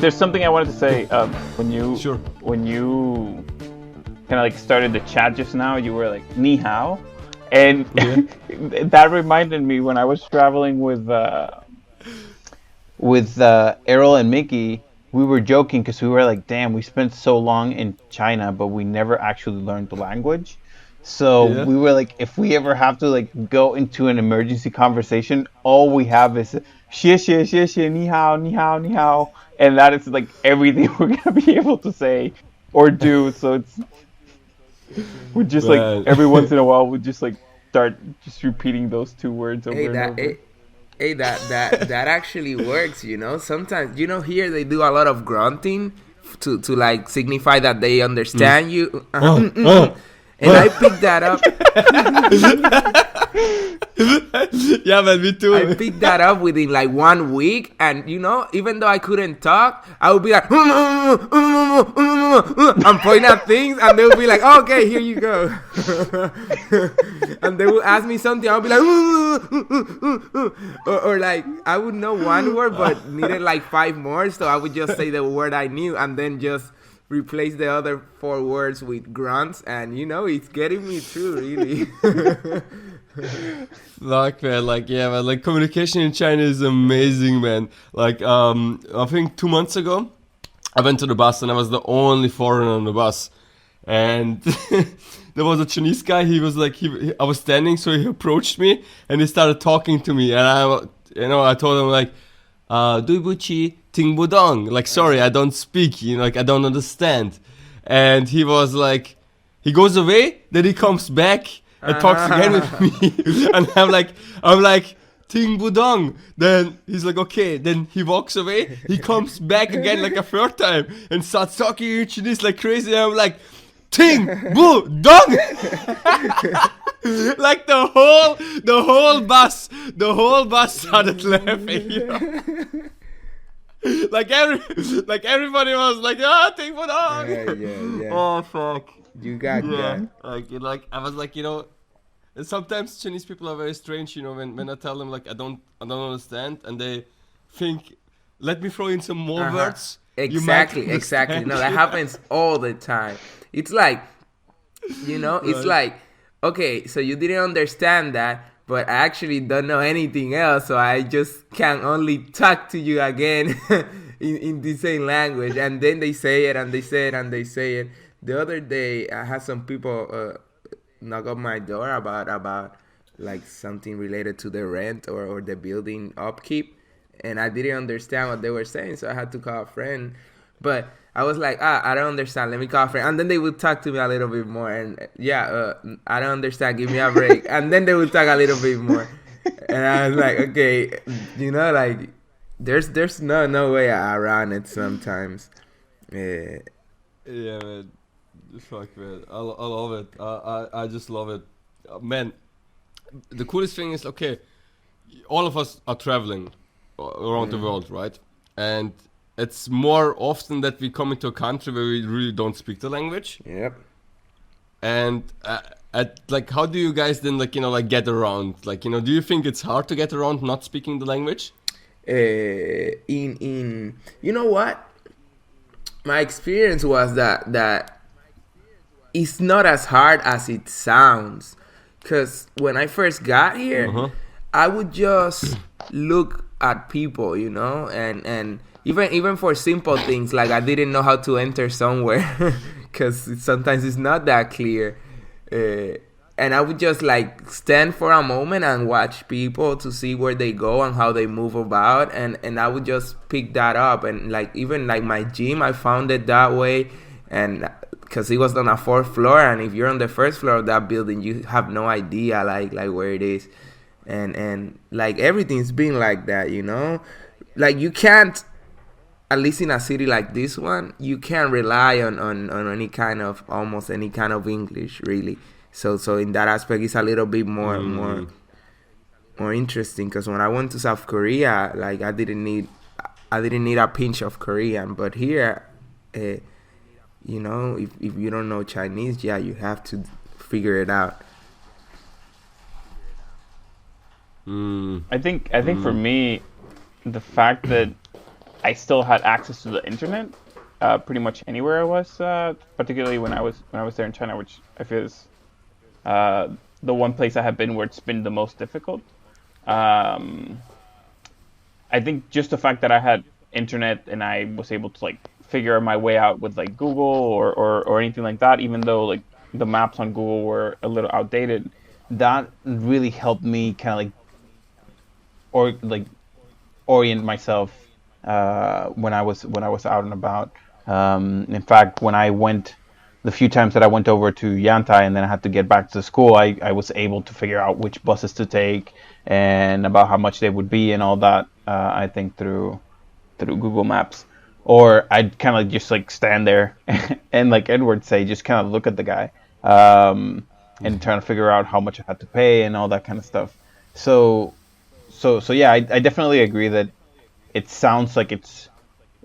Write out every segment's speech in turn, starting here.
there's something I wanted to say. When you Sure. when you kind of like started the chat just now, you were like ni hao, and Yeah. that reminded me when I was traveling with Errol and Mickey. We were joking because we were like, "Damn, we spent so long in China, but we never actually learned the language." So Yeah. we were like, if we ever have to like go into an emergency conversation, all we have is xie xie xie xie ni hao ni hao ni hao, and that is like everything we're gonna be able to say or do. So we're just like Man. every once in a while we just like start just repeating those two words over Hey, and over. that actually works. Sometimes here they do a lot of grunting to like signify that they understand you. And I picked that up. Yeah, man, me too. I picked that up within like 1 week, and even though I couldn't talk, I would be like, I'm pointing at things, and they would be like, okay, here you go. And they would ask me something, I would be like, or like I would know one word but needed like 5 more, so I would just say the word I knew and then just replace the other 4 words with grunts, and it's getting me through, really. Like, man, like, yeah, man, like, communication in China is amazing, man. Like, I think 2 months ago, I went to the bus and I was the only foreigner on the bus. And there was a Chinese guy, he was like, I was standing, so he approached me and he started talking to me. And I told him, like, 对不起, ting budong. Like, sorry, I don't speak, like, I don't understand. And he was like, he goes away, then he comes back and talks again with me. And I'm like, ting budong. Then he's like, okay. Then he walks away. He comes back again like a 3rd time and starts talking in Chinese like crazy. And I'm like, ting budong. Like the whole bus started laughing. Like everybody was like, ting budong. Yeah. Oh fuck. You got that. Like I was like, and sometimes Chinese people are very strange, when I tell them like I don't understand, and they think, let me throw in some more words. Exactly. No, that happens all the time. It's like, it's like, okay, so you didn't understand that, but I actually don't know anything else, so I just can only talk to you again in the same language, and then they say it and they say it and they say it. The other day, I had some people knock on my door about like something related to the rent or the building upkeep, and I didn't understand what they were saying, so I had to call a friend. But I was like, I don't understand, let me call a friend. And then they would talk to me a little bit more, and I don't understand, give me a break. And then they would talk a little bit more, and I was like, okay, like there's no way around it sometimes. Yeah, man. Fuck, man. I love it. I just love it. Man, the coolest thing is, okay, all of us are traveling around the world, right? And it's more often that we come into a country where we really don't speak the language. Yep. And how do you guys then, like, get around? Like, do you think it's hard to get around not speaking the language? You know what? My experience was that it's not as hard as it sounds, because when I first got here, I would just look at people, and even for simple things, like I didn't know how to enter somewhere because sometimes it's not that clear, and I would just like stand for a moment and watch people to see where they go and how they move about, and I would just pick that up. And like even like my gym, I found it that way, and because it was on a 4th floor, and if you're on the 1st floor of that building, you have no idea like where it is, and like everything's been like that, like you can't, at least in a city like this one, you can't rely on any kind of almost any kind of English, really. So in that aspect, it's a little bit more interesting, because when I went to South Korea, like I didn't need a pinch of Korean, but here, if you don't know Chinese, you have to figure it out. I think for me, the fact that I still had access to the internet pretty much anywhere I was, particularly when I was there in China, which I feel is uh, the one place I have been where it's been the most difficult. Um, I think just the fact that I had internet and I was able to like figure my way out with like Google or anything like that, even though like the maps on Google were a little outdated, that really helped me kind of like orient myself when I was out and about. In fact, when I went the few times that I went over to Yantai and then I had to get back to school, I was able to figure out which buses to take and about how much they would be and all that. I think through Google Maps, or I'd kind of just like stand there and like Edward say, just kind of look at the guy and trying to figure out how much I had to pay and all that kind of stuff. So so yeah, I definitely agree that it sounds like it's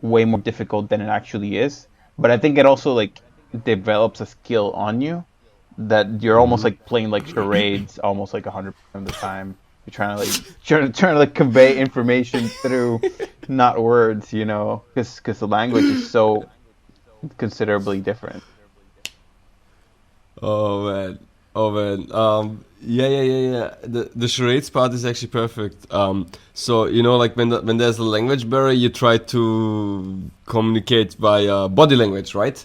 way more difficult than it actually is. But I think it also like develops a skill on you that you're almost like playing like charades, almost like 100% of the time. You're trying to like trying to like convey information through not words, you know, because the language is so considerably different. Oh man, oh man. Yeah, yeah, yeah, yeah. The charades part is actually perfect. So you know, like when there's a language barrier, you try to communicate by body language, right?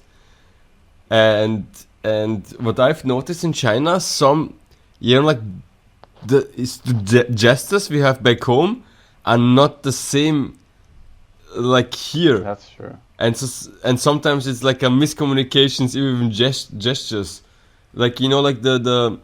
And and what I've noticed in China, some you know, like the gestures we have back home are not the same like here, That's true. and sometimes it's like a miscommunications, even gestures. Like you know, like the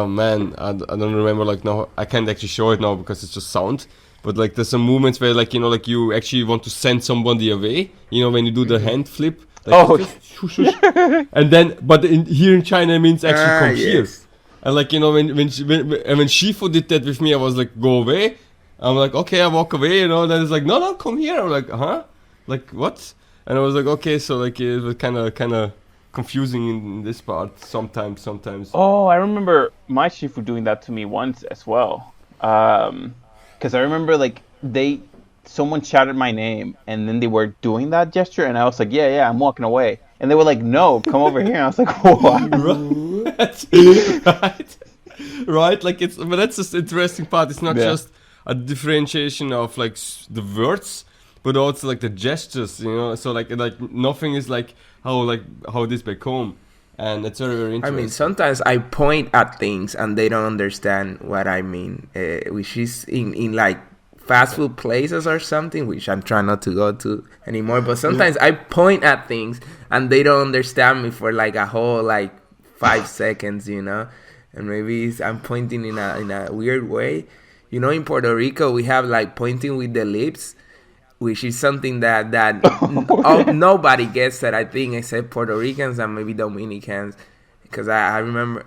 man, I don't remember like now. I can't actually show it now because it's just sound. But like there's some movements where like you know like you actually want to send somebody away. You know when you do the hand flip, like Oh, just shush, shush. And then but here in China it means actually come here. Yes. And like you know when Shifu did that with me, I was like go away. I'm like okay, I walk away. You know, then it's like no come here. I'm like huh, like what? And I was like okay, so like it was kind of confusing in this part sometimes. oh, I remember my shifu doing that to me once as well. Because I remember like someone shouted my name and then they were doing that gesture and I was like, yeah, yeah, I'm walking away. And they were like, no, come over here. And I was like, what? Right, right. Like it's, but that's just interesting part. It's not Yeah. just a differentiation of like the words, but also like the gestures. You know, so like nothing is like how this back home, and it's very I interesting. mean, sometimes I point at things and they don't understand what I mean, which is in like fast food places or something, which I'm trying not to go to anymore. But sometimes I point at things and they don't understand me for like a whole like 5 seconds, you know. And maybe I'm pointing in a weird way. You know, in Puerto Rico we have like pointing with the lips, which is something that nobody gets that I think except Puerto Ricans and maybe Dominicans, because I remember.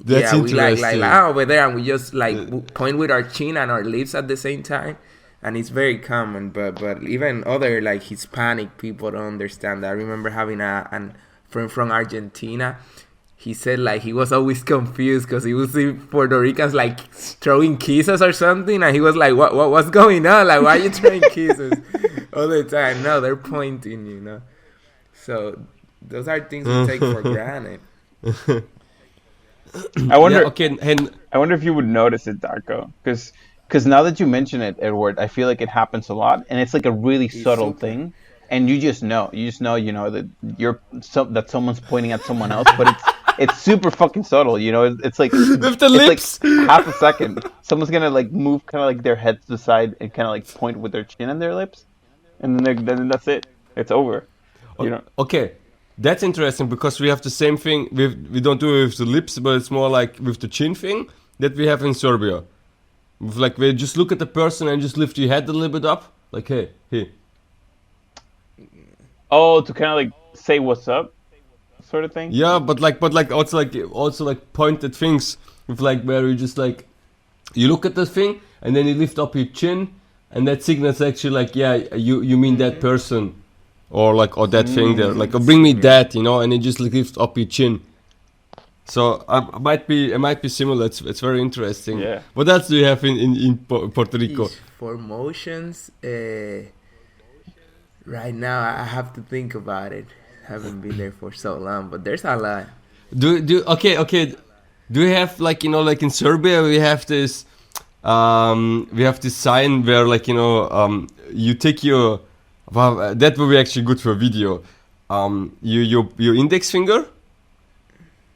That's Yeah, we interesting. like over there, and we just like point with our chin and our lips at the same time, and it's very common. But even other like Hispanic people don't understand that. I remember having an friend from Argentina. He said like he was always confused because he would see Puerto Ricans like throwing kisses or something, and he was like, what's going on? Like, why are you throwing kisses all the time? No, they're pointing, you know. So those are things we take for granted. I wonder. Yeah, okay, and I wonder if you would notice it, Darko, because now that you mention it, Edward, I feel like it happens a lot, and it's like a really subtle super. thing, and you just know, you know that that someone's pointing at someone else, but it's super fucking subtle, you know. It's like with the it's lips. like half a second. Someone's gonna like move kind of like their head to the side and kind of like point with their chin and their lips, and then that's it. It's over. You know. Okay, that's interesting because we have the same thing. We don't do it with the lips, but it's more like with the chin thing that we have in Serbia. With like we just look at the person and just lift your head a little bit up, like hey. Oh, to kind of like say what's up, sort of thing. Yeah, but also like pointed things with like where you just like you look at the thing and then you lift up your chin and that signals actually like yeah you mean that person or like or that thing there like or bring me that, you know, and you just like lift up your chin. So it might be similar. It's very interesting. Yeah. What else do you have in Puerto Rico? For motions, right now I have to think about it. Haven't been there for so long, but there's a lot. Okay. Do you have like like in Serbia we have this sign where like you take your that would be actually good for a video. Your index finger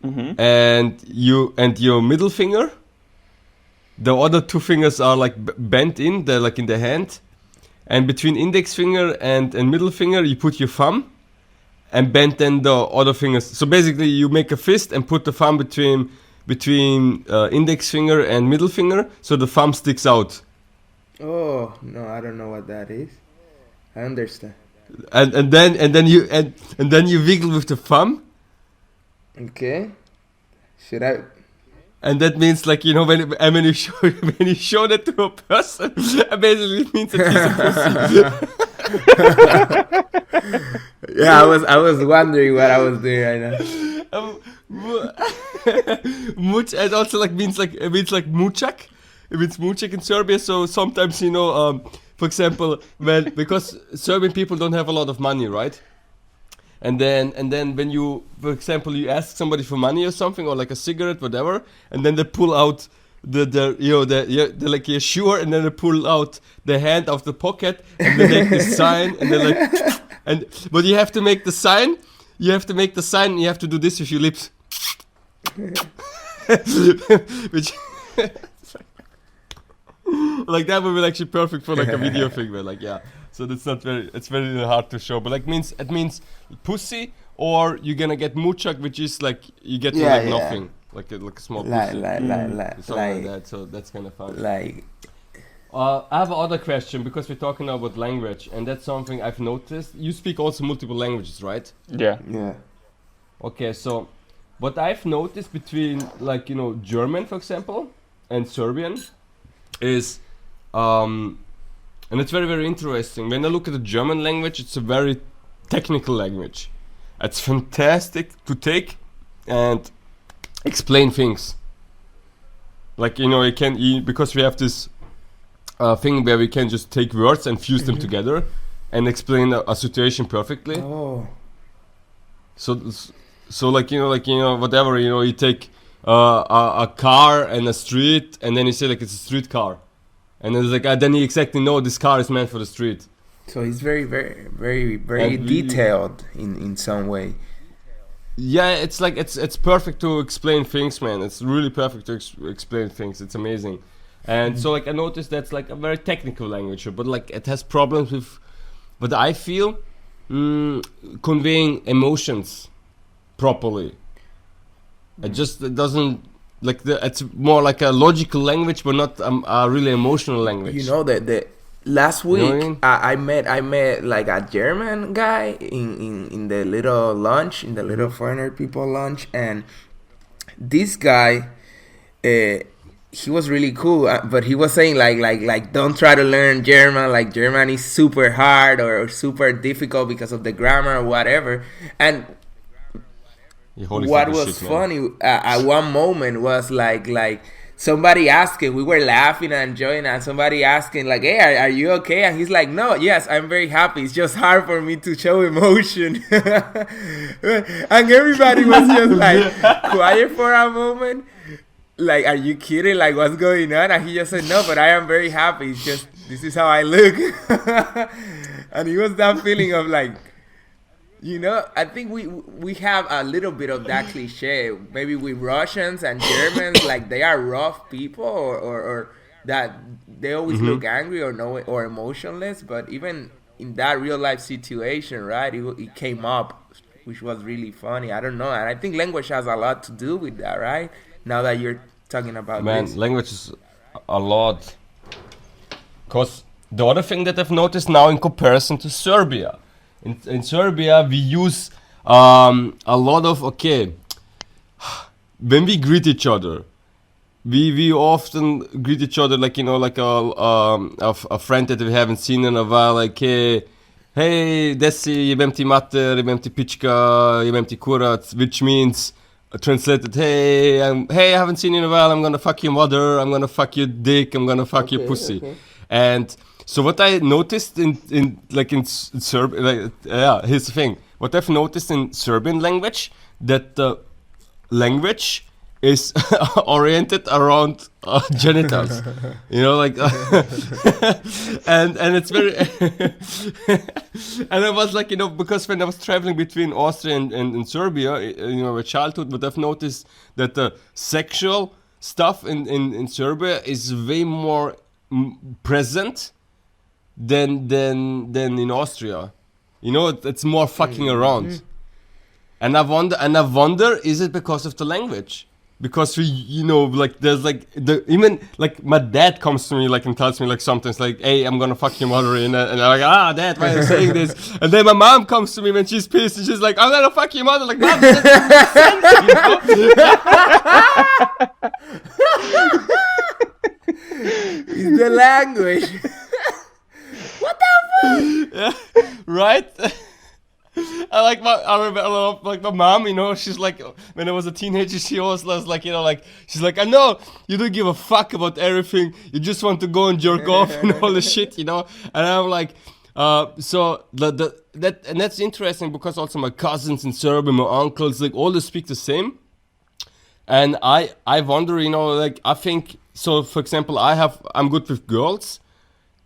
Mm-hmm. and your middle finger. The other two fingers are like bent in. They're like in the hand, and between index finger and middle finger you put your thumb, and bend then the other fingers. So basically, you make a fist and put the thumb between index finger and middle finger, so the thumb sticks out. Oh no, I don't know what that is. I understand. And then you wiggle with the thumb, Okay. Should I? and that means like when you show when you show that to a person, it basically means that he's a pussy. Yeah, I was wondering what I was doing right now. Much, and also like it means like muchak. It means muchak in Serbia. So sometimes for example, because Serbian people don't have a lot of money, right? And then when you, for example, you ask somebody for money or something, or like a cigarette, whatever, and then they pull out the like you're sure, and then they pull out the hand of the pocket, and they make the sign, and they're like, but you have to make the sign. You have to make the sign. And you have to do this with your lips, which. Like that would be actually perfect for like a video thing, but like yeah. So that's not very. It's very hard to show, but like it means pussy, or you're gonna get muchak, which is like you get Yeah, like yeah. nothing, like a small Like, pussy, something like that. So that's kind of fun. like, I have another question because we're talking about language, and that's something I've noticed. You speak also multiple languages, right? Yeah. yeah. Okay, so what I've noticed between like German, for example, and Serbian is and it's very interesting. When I look at the German language, it's a very technical language. It's fantastic to take and explain things. Like you can because we have this thing where we can just take words and fuse them together and explain a situation perfectly. Oh. So like whatever you take a car and a street, and then you say like it's a street car, and then it's like then you exactly know this car is meant for the street. So it's very And detailed in some way. Yeah, it's like it's perfect to explain things, man. It's really perfect to explain things. It's amazing. And so like I noticed that's like a very technical language, but like it has problems with, but I feel conveying emotions properly. It doesn't like it's more like a logical language, but not a really emotional language. You know that the last week You know what I mean? I met like a German guy in the little lunch, in the little foreigner people lunch, and this guy he was really cool, but he was saying like don't try to learn German, like German is super hard or super difficult because of the grammar or whatever. And what was funny at one moment was like somebody asking, we were laughing and enjoying, and somebody asking like, hey, are you okay? And he's like, no, yes, I'm very happy, it's just hard for me to show emotion. And everybody was just like quiet for a moment, like, are you kidding, like what's going on? And he just said, no, but I am very happy, it's just this is how I look. And it was that feeling of like, I think we have a little bit of that cliche, maybe with Russians and Germans, like they are rough people, or that they always look angry or emotionless. But even in that real life situation, right, it came up, which was really funny. I don't know, and I think language has a lot to do with that, right? Now that you're talking about this. Language is a lot. Because the other thing that I've noticed now in comparison to Serbia. In Serbia, we use a lot of when we greet each other, we often greet each other like like a friend that we haven't seen in a while, like hey desi, jebem ti mater, jebem ti pička, jebem ti kurac, which means translated, hey, hey, I haven't seen you in a while. I'm gonna fuck your mother. I'm gonna fuck your dick. I'm gonna fuck your Okay, pussy. okay. And so what I noticed in Serbian, like, yeah, here's the thing. What I've noticed in Serbian language, that the language is oriented around genitals, you know, like and it's very and I was like, you know, because when I was traveling between Austria and Serbia, you know, my childhood, but I've noticed that the sexual stuff in Serbia is way more present than in Austria. You know, it's more fucking around. And I wonder, is it because of the language? Because we, you know, like there's like the even like my dad comes to me like and tells me like sometimes like, "Hey, I'm gonna fuck your mother," and I'm like, "Ah, Dad, why are you saying this?" And then my mom comes to me when she's pissed and she's like, "I'm gonna fuck your mother." Like, Mom, that doesn't make sense, you know? It's the language. What the fuck? Yeah, right. I remember like my mom, you know, she's like, when I was a teenager, she always was like, you know, like, she's like, I know you don't give a fuck about everything, you just want to go and jerk off and all the shit, you know. And I'm like, so that's interesting because also my cousins in Serbia, my uncles, like all they speak the same. And I wonder, you know, like I think so. For example, I'm good with girls,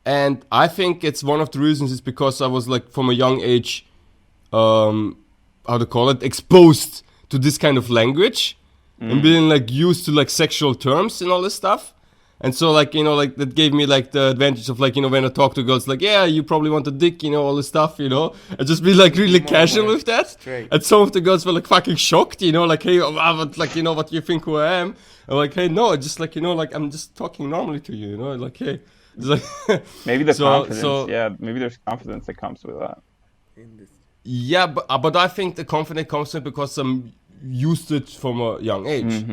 and I think it's one of the reasons is because I was like from a young age, how to call it, exposed to this kind of language and being like used to like sexual terms and all this stuff. And so like, you know, like that gave me like the advantage of like, you know, when I talk to girls, like, yeah, you probably want a dick, you know, all this stuff, you know, and just be like really casual with that. Straight. And some of the girls were like fucking shocked, you know, like, hey, like, you know, what do you think who I am? I'm like, hey, no, just like, you know, like I'm just talking normally to you, you know, like, hey, it's like Maybe the so, confidence. Yeah, maybe there's confidence that comes with that. In this. yeah, but I think the confidence comes in because I'm used to it from a young age.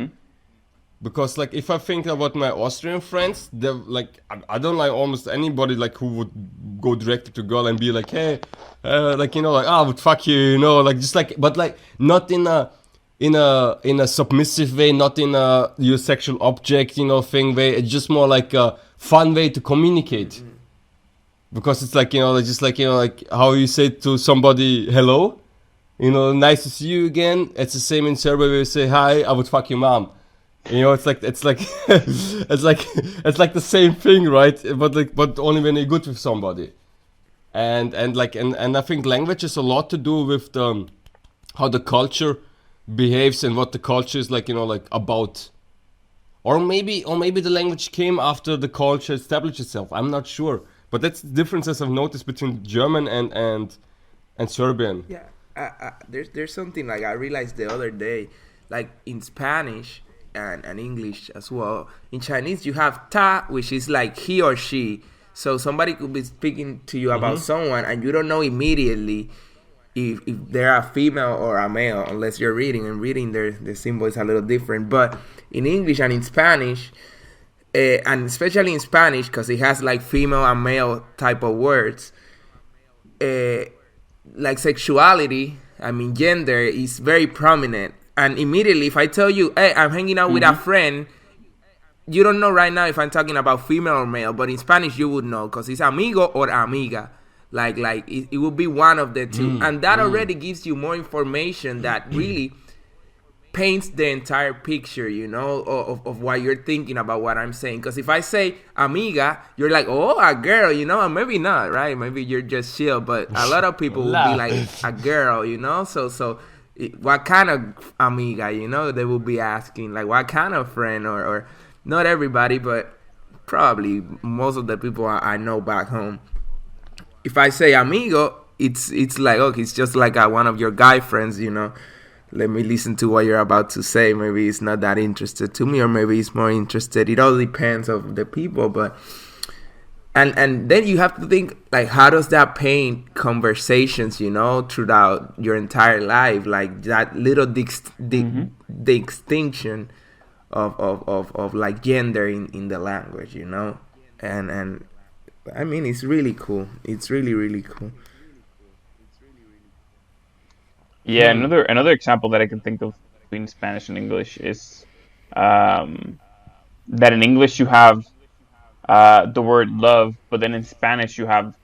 Because like if I think about my Austrian friends, they're like I don't like almost anybody like who would go directly to girl and be like, hey, like you know, like I would fuck you, you know, like just like, but like not in a submissive way, not in a your sexual object, you know, thing way. It's just more like a fun way to communicate. Because it's like, you know, just like, you know, like how you say to somebody hello, you know, nice to see you again. It's the same in Serbia where you say hi, I would fuck your mom. You know, it's like it's like it's like the same thing, right? But only when you're good with somebody. And I think language has a lot to do with how the culture behaves and what the culture is like, you know, like about. Or maybe the language came after the culture established itself. I'm not sure. But that's the differences I've noticed between German and Serbian. Yeah, there's something like I realized the other day, like in Spanish and English as well. In Chinese, you have ta, which is like he or she. So somebody could be speaking to you about someone, and you don't know immediately if they're a female or a male, unless you're reading. And reading, the symbol is a little different. But in English and in Spanish, and especially in Spanish, because it has like female and male type of words, like sexuality, I mean gender, is very prominent. And immediately if I tell you, hey, I'm hanging out with a friend, you don't know right now if I'm talking about female or male, but in Spanish you would know because it's amigo or amiga. Like it would be one of the two. And that already gives you more information that really paints the entire picture, you know, of what you're thinking about what I'm saying. Because if I say amiga, you're like, oh, a girl, you know, and maybe not, right? Maybe you're just chill, but a lot of people will be like a girl, you know. So what kind of amiga, you know, they will be asking, like what kind of friend, or not everybody, but probably most of the people I know back home. If I say amigo, it's like, okay, it's just like one of your guy friends, you know. Let me listen to what you're about to say. Maybe it's not that interested to me, or maybe it's more interested. It all depends of the people, but and then you have to think, like, how does that paint conversations, you know, throughout your entire life, like that little distinction of like gender in the language, you know, and I mean, it's really cool. It's really, really cool. Yeah, another example that I can think of between Spanish and English is um, that in English you have the word love, but then in Spanish you have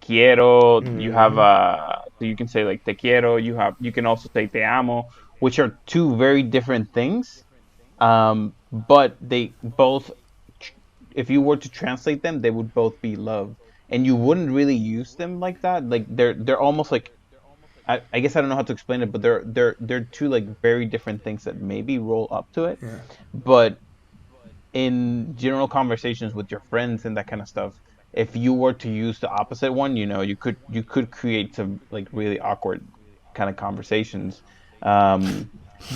quiero. You have Mm-hmm. so you can say like te quiero. You can also say te amo, which are two very different things. But they both, if you were to translate them, they would both be love, and you wouldn't really use them like that. Like they're almost like I guess I don't know how to explain it, but they're two like very different things that maybe roll up to it. Yeah. But in general conversations with your friends and that kind of stuff, if you were to use the opposite one, you could create some like really awkward kind of conversations.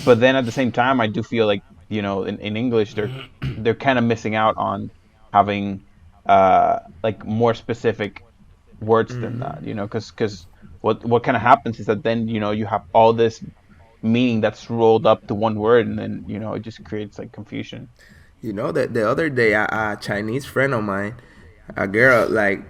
But then at the same time, I do feel like in English they're kind of missing out on having like more specific words than Mm-hmm. that, because what kind of happens is that then you have all this meaning that's rolled up to one word, and then it just creates like confusion. You know that the other day, a Chinese friend of mine, a girl, like,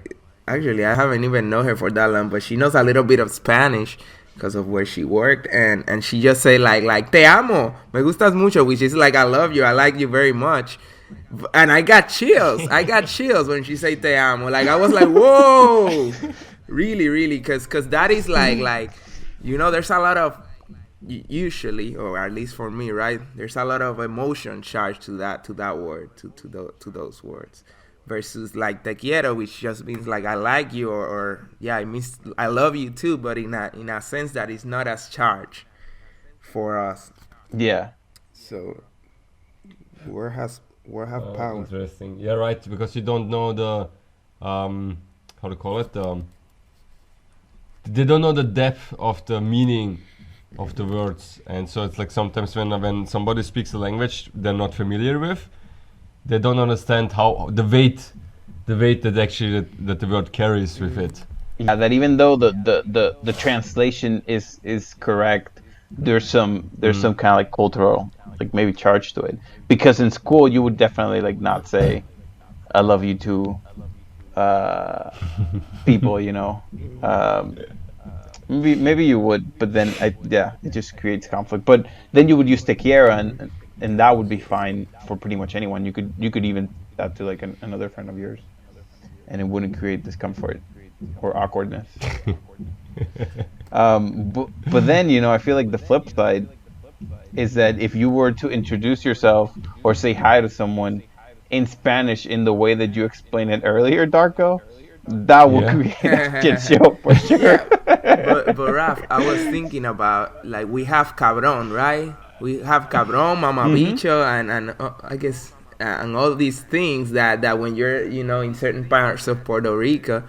actually, I haven't even known her for that long, but she knows a little bit of Spanish because of where she worked, and she just say like te amo, me gustas mucho, which is like I love you, I like you very much, and I got chills. I got chills when she say te amo. Like I was like, whoa, really, really, because that is like, there's a lot of usually, or at least for me, right? There's a lot of emotion charged to that word, to those words, versus like te quiero, which just means like I like you, or yeah, it means I love you too, but in a sense that is not as charged for us. Yeah. So word have power. Interesting. Yeah, right. Because you don't know the how to call it. They don't know the depth of the meaning of the words, and so it's like sometimes when somebody speaks a language they're not familiar with, they don't understand how the weight that actually that the word carries with it. Yeah, that even though the translation is correct, there's some kind of like cultural, like maybe charge to it, because in school you would definitely like not say I love you to uh people, um maybe you would, but then yeah, it just creates conflict. But then you would use te quiero, and that would be fine for pretty much anyone. You could even say that to like another friend of yours, and it wouldn't create discomfort or awkwardness. But then I feel like the flip side is that if you were to introduce yourself or say hi to someone in Spanish in the way that you explained it earlier, Darko, that would Yeah. create a shit show for sure. Yeah, but Raf, I was thinking about like we have cabron, right? We have cabron, mama Hmm. bicho, and I guess and all these things that when you're in certain parts of Puerto Rico,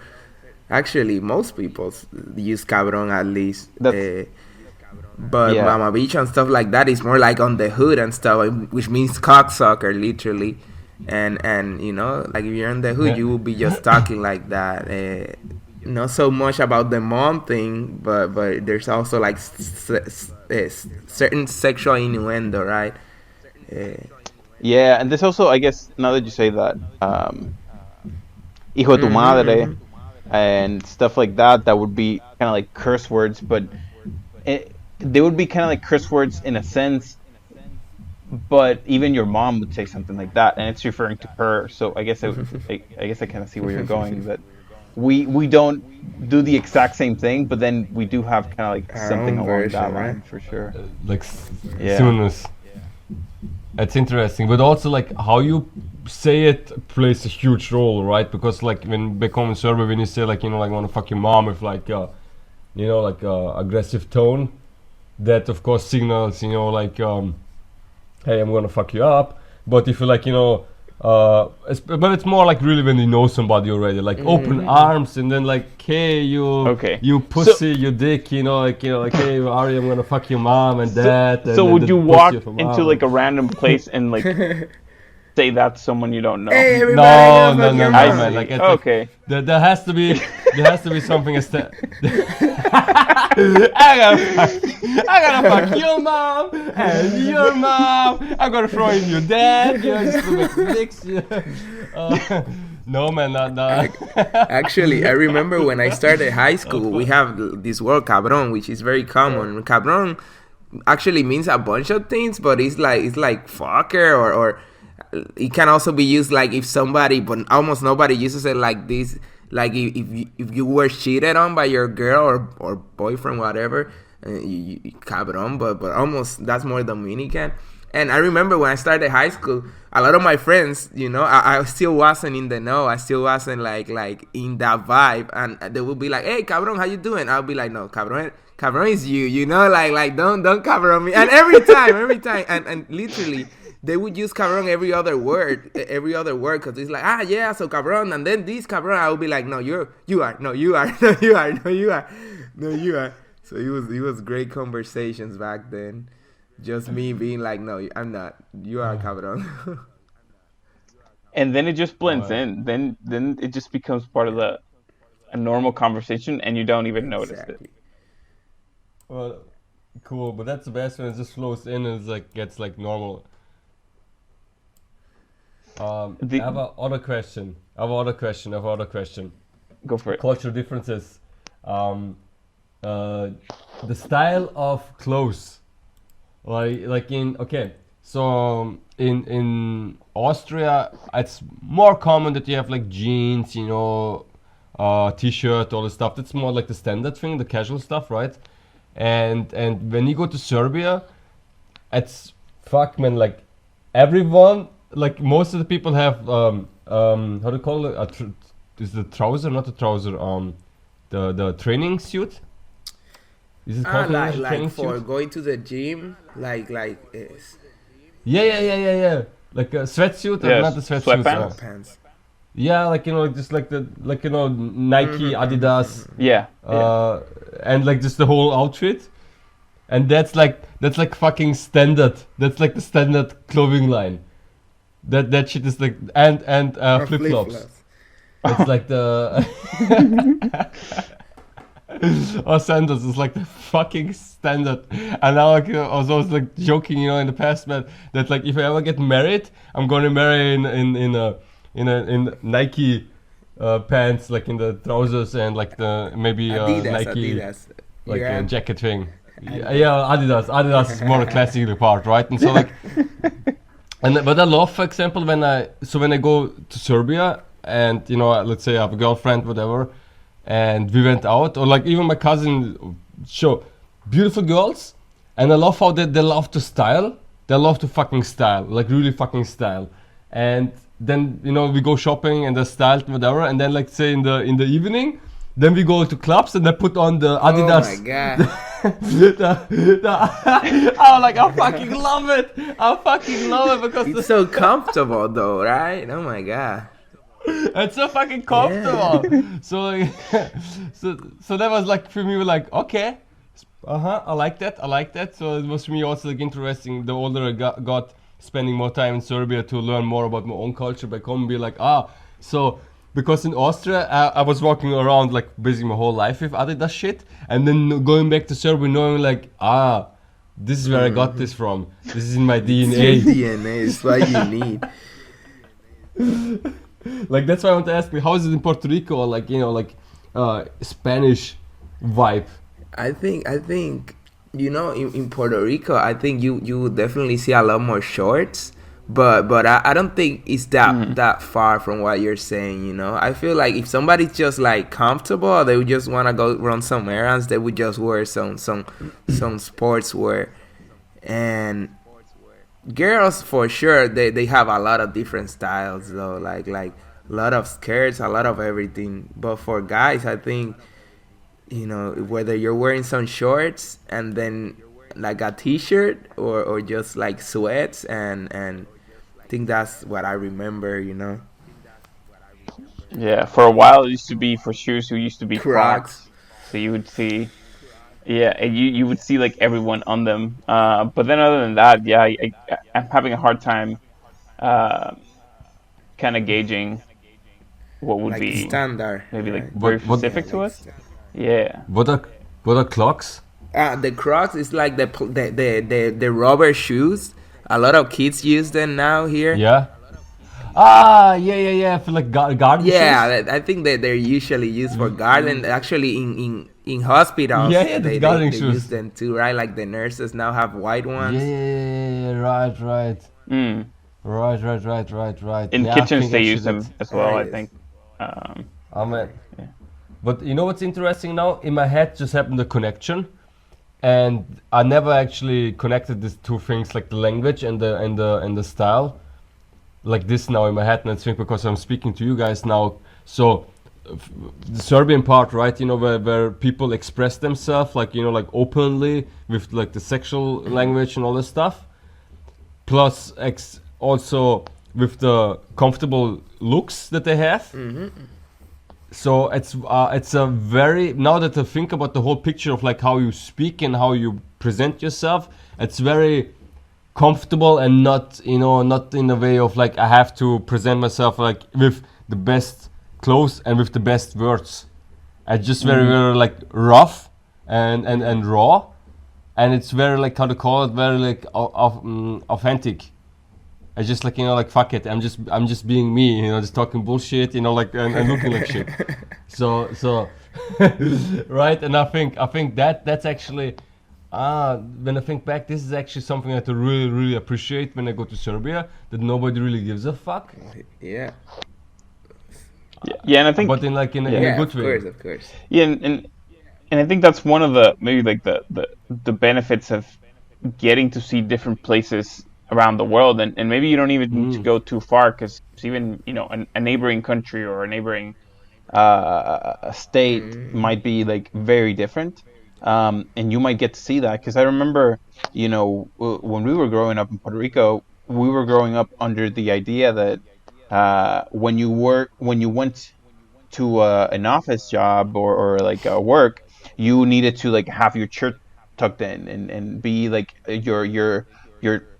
actually most people use cabron at least. That's But yeah. mama bicho and stuff like that is more like on the hood and stuff, which means cocksucker literally. And like if you're in the hood, Yeah. you will be just talking like that. Not so much about the mom thing, but there's also like certain sexual innuendo, right? Uh, Yeah, and there's also, I guess, now that you say that, hijo de tu madre mm-hmm, and stuff like that, that would be kind of like curse words, but they would be kind of like curse words in a sense, but even your mom would say something like that, and it's referring to her. So I guess I kind of see where you're going. That we don't do the exact same thing, but then we do have kind of like our something own along that version, right? line for sure. Like Yeah. soonest. It's interesting, but also like how you say it plays a huge role, right? Because like when back home in Serbia, when you say like like wanna fuck your mom with like like aggressive tone, that of course signals like hey, I'm gonna fuck you up. But if you like but it's more like really when you know somebody already, like open arms, and then like hey Okay. you So pussy, you dick, like hey Ari, I'm gonna fuck your mom and so dad, and so then would the you pussy walk of your into mom. like a random place and like say that to someone you don't know? Hey, everybody, No, I'm no, gonna fuck no, your I no, man. Like mom. see. it's like Okay. there has to be something. I gotta fuck your mom and your mom. I'm gonna throw in your dad. Just to make dicks. No, man, not. Actually, I remember when I started high school, we have this word cabron, which is very common. Cabron actually means a bunch of things, but it's like fucker, or it can also be used like if somebody, but almost nobody uses it like this. Like if you were cheated on by your girl or boyfriend, whatever, cabrón, but almost that's more Dominican. And I remember when I started high school, a lot of my friends, I still wasn't in the know. I still wasn't like in that vibe, and they would be like, "Hey, cabrón, how you doing?" I'll be like, "No, cabrón is you, like don't cabrón me." And every time, and literally, they would use cabrón every other word, because it's like, yeah, so cabrón, and then this cabrón, I would be like, no, you are, no, you are, no, you are, no, you are, no, you are. So it was great conversations back then. Just me being like, no, I'm not. You are cabrón. And then it just blends Wow. in. Then it just becomes part of a normal conversation, and you don't even notice it. Exactly. Well, cool, but that's the best when it just flows in and it's like gets like normal. I The, have a other question. I have another question. I have another question. Go for it. Cultural differences. Um, the style of clothes. Like in okay, so in Austria, it's more common that you have like jeans, t-shirt, all the stuff. That's more like the standard thing, the casual stuff, right? And when you go to Serbia, it's fuck man, like everyone, like most of the people have how do you call it? Is the trouser, not the trouser, the training suit? Is it called in English, Like training for suit? going to the gym, Yeah. Like a sweatsuit, or not Yes, a sweatsuit. sweatpants. pants. Yeah, like just like the Nike, Adidas, Yeah, yeah. and like just the whole outfit, and that's like fucking standard. That's like the standard clothing line. That shit is like and flip flops. It's like the or sandals is like the fucking standard. And now like, I was always like joking, in the past, man, that like if I ever get married, I'm gonna marry in Nike pants, like in the trousers and like the maybe Nike Adidas. like Your aunt- jacket thing. Yeah, Adidas. Adidas is more the classic part, right? And so like, but I love, for example, when I go to Serbia and let's say I have a girlfriend, whatever, and we went out, or like even my cousin show beautiful girls, and I love how they love to style. They love to fucking style, like really fucking style. And then we go shopping and they're styled whatever, and then like say in the evening, then we go to clubs and they put on the Adidas. Oh my god. I fucking love it. I fucking love it because It's so comfortable though, right? Oh my god. it's so fucking comfortable. So like, so that was like for me like okay, I like that. So it was for me also like interesting. The older I got spending more time in Serbia to learn more about my own culture back home and be like so because in Austria I was walking around like basically my whole life with Adidas shit, and then going back to Serbia knowing like this is where I got this from. This is in my DNA. DNA is what you need. Like that's why I want to ask me how is it in Puerto Rico, or like Spanish vibe. I think in Puerto Rico, I think you would definitely see a lot more shorts, but I don't think it's that far from what you're saying. I feel like if somebody's just like comfortable, they would just want to go run some errands, they would just wear some sportswear. And girls for sure they have a lot of different styles though, like a lot of skirts, a lot of everything. But for guys, I think whether you're wearing some shorts and then like a t-shirt or just like sweats, and I think that's what I remember. Yeah, for a while it used to be for shoes. It used to be Crocs. Crocs. So you would see, yeah, and you would see like everyone on them. But then other than that, yeah, I'm having a hard time, uh, kind of gauging what would Like be standard, maybe like right? very What specific to like us. Yeah. what are clocks? The Crocs is like the rubber shoes. A lot of kids use them now here. Yeah. Yeah. For like garden shoes. Yeah, I think that they're usually used for garden. Actually, in hospitals Yeah, the gardening they use shoes. them too, right? Like the nurses now have white Yeah, ones. yeah, yeah, yeah, right, right. Mm. Right. In Yeah, I kitchens, think they actually use that. them as well, I Yes. think. Um, I mean, yeah. but you know what's interesting now? In my head just happened a connection, and I never actually connected these two things, like the language and the style, like this now in my head. And I think because I'm speaking to you guys now, so the Serbian part, right? You know, where people express themselves, like like openly with like the sexual language and all this stuff. Plus, also with the comfortable looks that they have. So it's a very, now that I think about the whole picture of like how you speak and how you present yourself, it's very comfortable and not not in a way of like I have to present myself like with the best clothes and with the best words. It's just very like rough and raw, and it's very like how to call it, very like authentic. I just like like fuck it. I'm just being me. Just talking bullshit. Like and looking like shit. So right. And I think that's actually when I think back, this is actually something that I really appreciate when I go to Serbia. That nobody really gives a fuck, Yeah. Yeah, and I think but in a Yeah, good of way. course, of course. yeah, and I think that's one of the maybe like the benefits of getting to see different places around the world, and maybe you don't even need to Mm. go too far because even a neighboring country or a neighboring a state might be like very different, and you might get to see that because I remember when we were growing up in Puerto Rico, we were growing up under the idea that when you went to an office job or like work, you needed to like have your shirt tucked in and be like your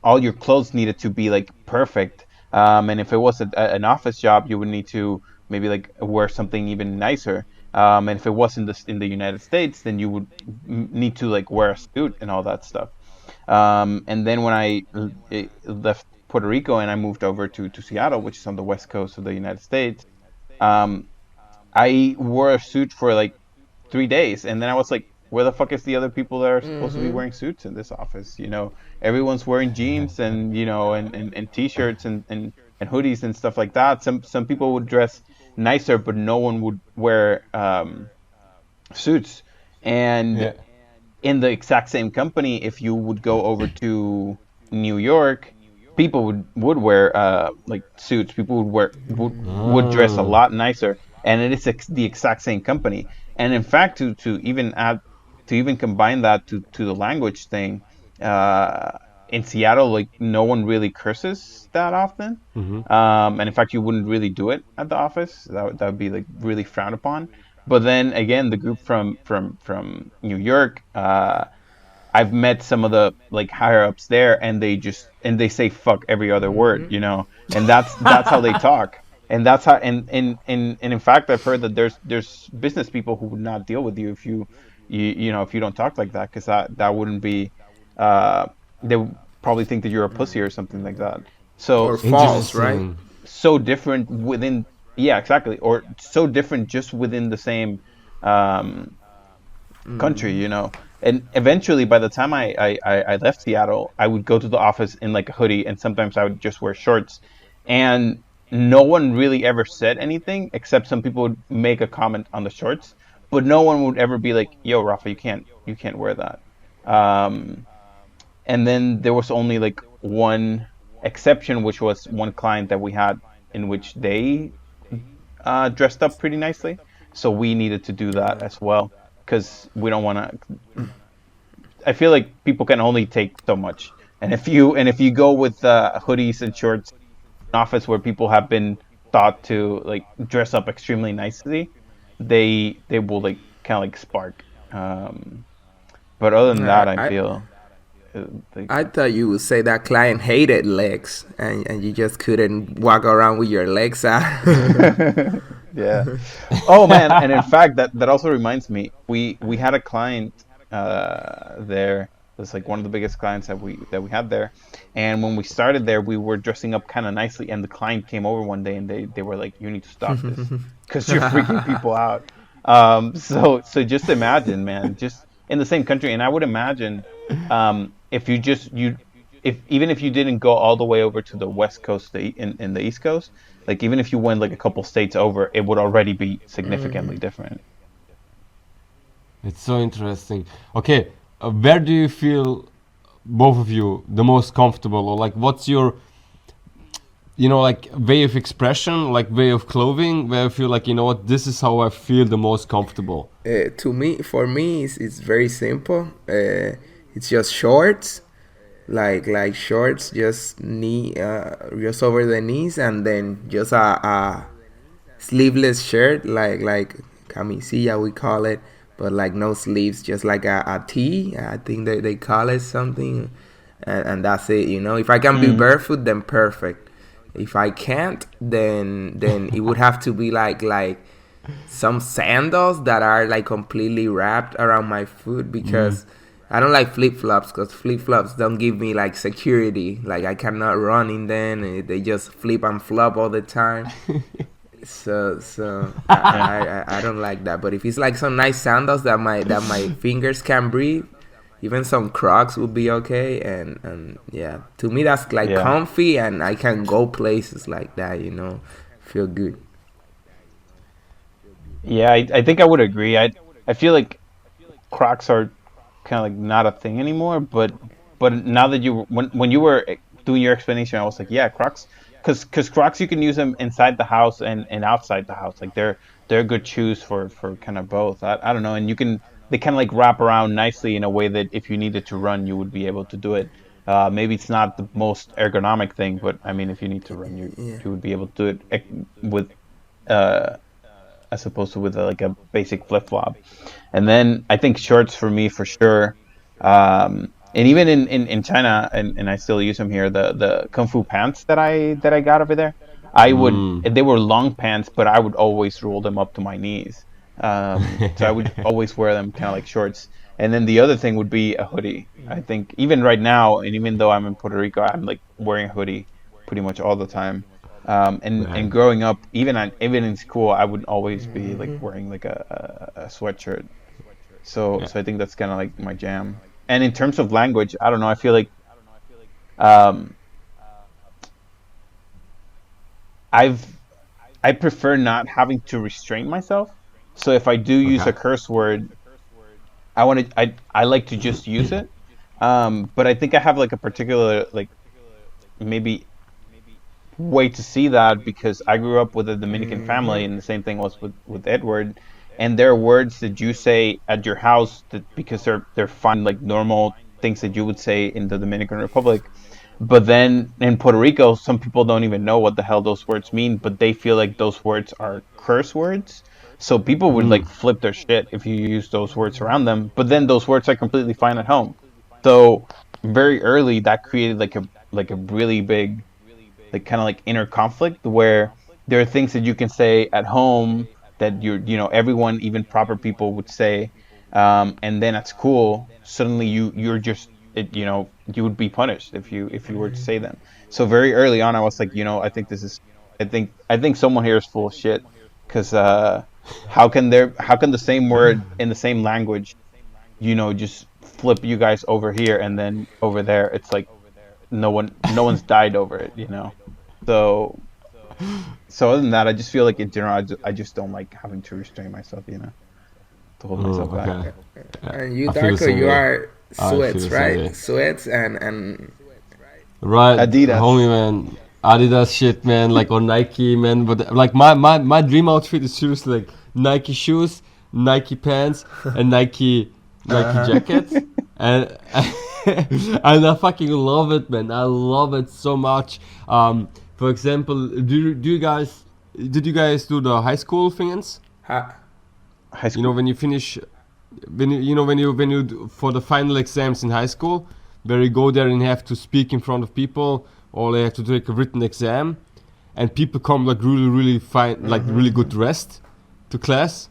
all your clothes needed to be like perfect. And if it was an office job, you would need to maybe like wear something even nicer. And if it was in the United States, then you would need to like wear a suit and all that stuff. And then when left Puerto Rico and I moved over to Seattle, which is on the west coast of the United States, um, I wore a suit for like 3 days, and then I was like, "Where the fuck is the other people that are supposed to be wearing suits in this office?" Everyone's wearing jeans and and t-shirts and hoodies and stuff like that. Some people would dress nicer, but no one would wear suits. And Yeah. in the exact same company, if you would go over to New York, people would wear like suits. People would dress a Mm. lot nicer, and it is the exact same company. And in fact, to even combine that to the language thing, in Seattle, like no one really curses that often. And in fact, you wouldn't really do it at the office. That would be like really frowned upon. But then again, the group from New York, I've met some of the like higher ups there, and they say fuck every other word, and that's how they talk, and that's how and in fact, I've heard that there's business people who would not deal with you if if you don't talk like that, because that wouldn't be, they would probably think that you're a pussy or something like that. So Or false, just right? Interesting. so different within, yeah, exactly, or so different just within the same um country, and eventually by the time I left Seattle, I would go to the office in like a hoodie, and sometimes I would just wear shorts, and no one really ever said anything except some people would make a comment on the shorts, but no one would ever be like, yo, Rafa, you can't wear that. um and then there was only like one exception, which was one client that we had in which they dressed up pretty nicely. So we needed to do that as well because we don't want to. I feel like people can only take so much, and if you go with hoodies and shorts, in an office where people have been taught to like dress up extremely nicely, they will like kind of like spark. But other than that, I, I I feel like I thought you would say that client hated legs, and you just couldn't walk around with your legs out. yeah. Oh man, and in fact, that also reminds me, we had a client there. It was like one of the biggest clients that we had there, and when we started there, we were dressing up kind of nicely, and the client came over one day, and they were like, "You need to stop this because you're freaking people out." So just imagine, man, just in the same country, and I would imagine, if you just you, if even if you didn't go all the way over to the West Coast, in the East Coast, like even if you went like a couple states over, it would already be significantly different. It's so interesting. Okay, where do you feel, both of you, the most comfortable, or like what's your, like way of expression, like way of clothing, where you feel like, what, this is how I feel the most comfortable. For me, it's very simple. It's just shorts, like shorts, just over the knees, and then just a sleeveless shirt, like camisilla we call it, but like no sleeves, just like a tee. I think they call it something, and that's it. If I can be Mm. barefoot, then perfect. If I can't, then it would have to be like some sandals that are like completely wrapped around my foot, because I don't like flip flops, because flip flops don't give me like security. Like I cannot run in them. They just flip and flop all the time. So Yeah. I don't like that. But if it's like some nice sandals that my fingers can breathe, even some Crocs would be okay. And yeah, to me that's like Yeah. comfy, and I can go places like that. Feel good. Yeah, I think I would agree. I feel like Crocs are kind of like not a thing anymore. But now that when you were doing your explanation, I was like, yeah, Crocs, because Crocs you can use them inside the house and outside the house. Like they're good shoes for kind of both. I don't know, and they kind of like wrap around nicely in a way that if you needed to run, you would be able to do it. Maybe it's not the most ergonomic thing, but I mean, if you need to run, you Yeah. you would be able to do it with uh as opposed to with like a basic flip flop. And then I think shorts for me for sure. And even in China, and I still use them here. The kung fu pants that I got over there, Mm. they were long pants, but I would always roll them up to my knees. So I would always wear them kind of like shorts. And then the other thing would be a hoodie. I think even right now, and even though I'm in Puerto Rico, I'm like wearing a hoodie pretty much all the time. And Man. growing up, even in school, I would always be like wearing like a sweatshirt. So Yeah. so I think that's kind of like my jam. And in terms of language, I don't know. I feel like um, I've I prefer not having to restrain myself. So if I do use Okay. a curse word, I like to just use it. But I think I have like a particular like maybe way to see that because I grew up with a Dominican family, and the same thing was with Edward. And there are words that you say at your house that because they're fine, like normal things that you would say in the Dominican Republic. But then in Puerto Rico, some people don't even know what the hell those words mean, but they feel like those words are curse words. So people would like Mm. flip their shit if you use those words around them. But then those words are completely fine at home. So very early, that created like a really big like kind of like inner conflict where there are things that you can say at home that everyone, even proper people, would say, and then at school suddenly you're just you would be punished if you were to say them. So very early on, I was like, I think someone here is full of shit because how can the same word in the same language just flip you guys over here and then over there it's like no one's died over it. So so other than that, I just feel like in general, I just don't like having to restrain myself, to hold myself back. Okay. Yeah. And you, I feel the Darko, same you way. are I feel sweats, the same right? way. Sweats and Right, homie, Adidas. man. Adidas shit, man. Like, or Nike, man. But like my dream outfit is seriously like Nike shoes, Nike pants, and Nike jackets. And and I fucking love it, man. I love it so much. For example, did you guys do the high school things? ha, High You know, school. when you finish, when you for the final exams in high school, where you go there and have to speak in front of people, or they have to take a written exam, and people come like really really fine, like really good dressed to class.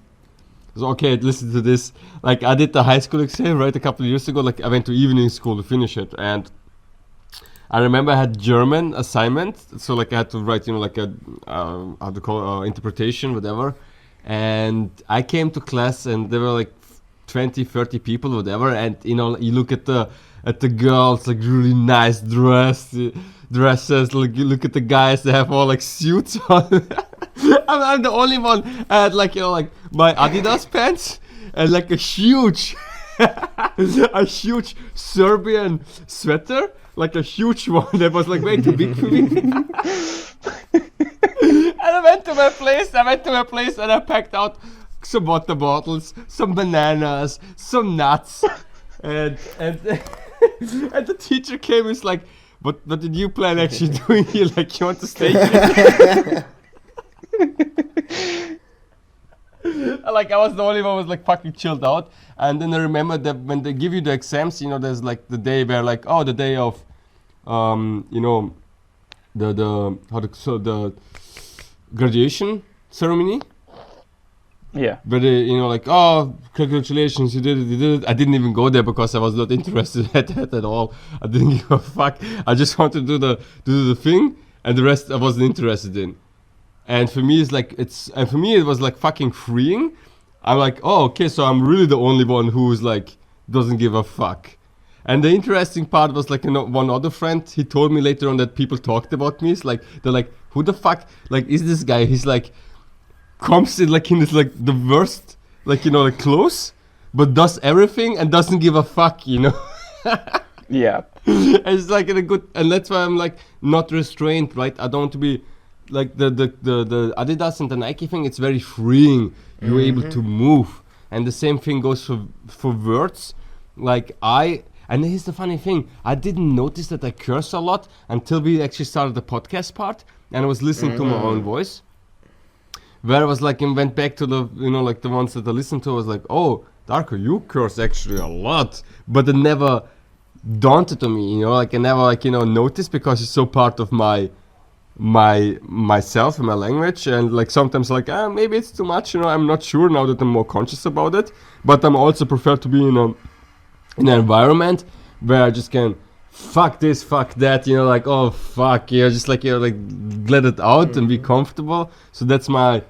So okay, listen to this. Like I did the high school exam right a couple of years ago. Like I went to evening school to finish it, and I remember I had German assignment, so like I had to write, like a how to call interpretation, whatever. and I came to class, and there were like 20, 30 people, whatever, and you look at the girls, like really nice dresses, like you look at the guys, they have all like suits on. I'm the only one I had like like my Adidas pants and like a huge Serbian sweater, like a huge one that was like way too big for me. And I went to my place and I packed out some water bottles, some bananas, some nuts, and and the teacher came and was like, what did you plan actually doing here? Like, you want to stay here? Like, I was the only one who was like fucking chilled out. And then I remember that when they give you the exams, there's like the day where like, the day of the graduation ceremony. Yeah. But like, congratulations, you did it. I didn't even go there because I was not interested at that at all. I didn't give a fuck. I just wanted to do the thing, and the rest I wasn't interested in. And for me, it was like fucking freeing. I'm like, okay, so I'm really the only one who's like doesn't give a fuck. And the interesting part was like, one other friend, he told me later on that people talked about me. It's like, they're like, who the fuck, like, is this guy? He's like, comes in like in this like the worst, like, like clothes, but does everything and doesn't give a fuck, Yeah. And it's like in a good, and that's why I'm like not restrained, right? I don't want to be like the Adidas and the Nike thing. It's very freeing. You're able to move, and the same thing goes for words. Like and here's the funny thing: I didn't notice that I curse a lot until we actually started the podcast part, and I was listening to my own voice. Where I was like, and went back to the, like the ones that I listened to, I was like, oh, Darko, you curse actually a lot, but it never dawned to me, like I never like, noticed because it's so part of myself and my language, and like sometimes like, maybe it's too much, I'm not sure now that I'm more conscious about it, but I'm also prefer to be in an environment where I just can fuck this, fuck that, like, oh fuck, just like, like let it out and be comfortable. So that's my